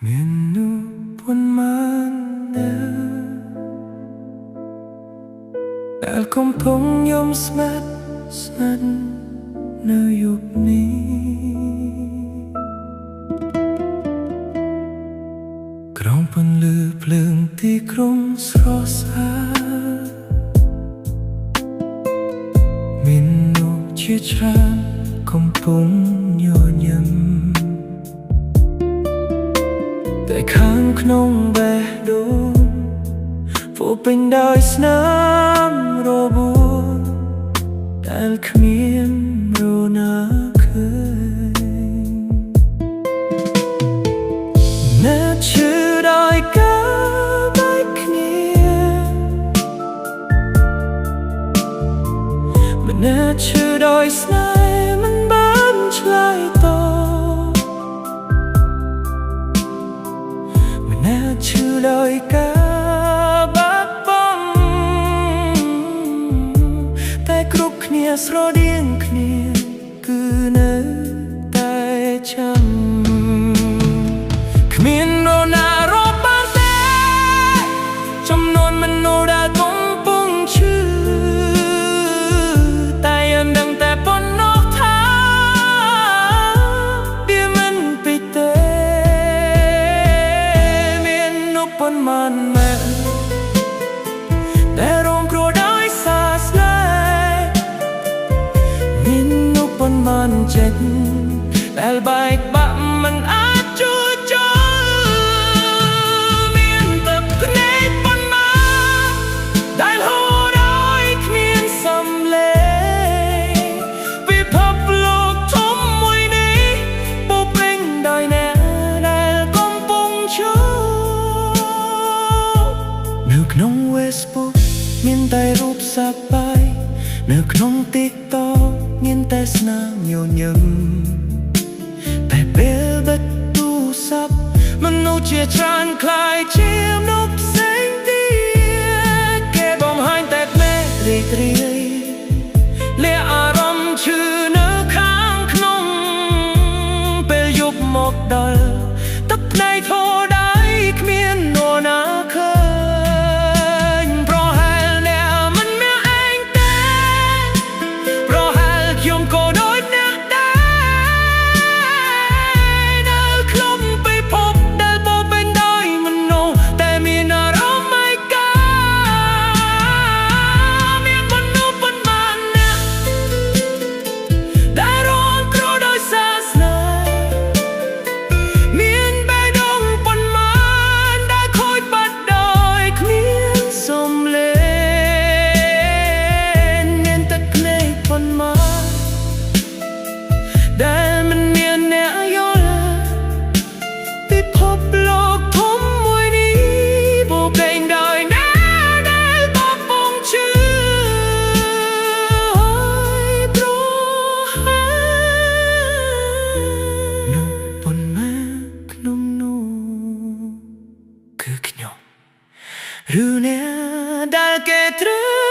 មាននោះប៉ុន្មានដែលកំពុងយំស្ងាត់ស្ងាត់នៅយប់នេះក្រោមពន្លឺភ្លើងទីក្រុងស្រស់ស្អាតមាននោះជាច្រើនកំពុងញញឹមតែខាងក្នុងបេះដូងពោពេញដោយស្នាមរបួសដែលគ្មានរណាឃើញអ្នកឈឺដោយការបែកគ្នាម្នាក់ឈឺដោយស្នេហ៍មិនបានឆ្លើយតបម្នាក់ឈឺដោយការបាត់បង់តែគ្រប់គ្នាស្រដៀងគ្នាគឺនៅតែចាំគ្មាននរណារកបានទេចំនួនមនុស្សដែលកំពុងឈឺតែយើងដឹងតែប៉ុណ្ណោះថាវាមិនពិតទេមាននោះប៉ុន្មានមែនដែលរងគ្រោះដោយសារស្នេហ៍មាននោះប៉ុន្មានចិត្តដែលបែកបាក់មិនអាចជួបជុំមានតែភ្នែកប៉ុន្មានដែលហូរដោយគ្មានសំឡេងពិភពលោកធំមួយនេះពោពេញដោយអ្នកដែលកំពុងឈឺនៅក្នុង Facebook មានតែរូបសប្បាយនៅក្នុង TikTok មានតែស្នាមញញឹមតែពេលបិទទូរស័ព្ទមនុស្សជាច្រើនคล้ายជាមនុស្សផ្សេងទៀតគេបង្ហាញតែភ្នែករីករាយលាក់អារម្មណ៍ឈឺនៅខាងក្នុងពេលយប់មកដល់ទឹកភ្នែកធូរដៃគ្មាននរណាឃើញប្រហែលអ្នកមិនមានឯងទេប្រហែលខ្ញុំក៏ដូចអ្នកដែរដែលក្លុំពិភពដែលពោពេញដោយមនុស្សតែមានអារម្មណ៍ឯកាមានមនុស្សប៉ុន្មានអ្នកដែលរងគ្រោះដោយសារស្នេហ៍មានបេះដូងប៉ុន្មានដែលខូចបាត់ដោយគ្មានសំឡេងមានតែភ្នែកប៉ុន្មានដែលមិនមានអ្នកយល់ពិភពលោកធំមួយនេះពោពេញដោយអ្នកដែលកំពុងឈឺហើយប្រហែលនោះប៉ុន្មានក្នុងនោះគឺខ្ញុំឬអ្នកដែលគេត្រូវ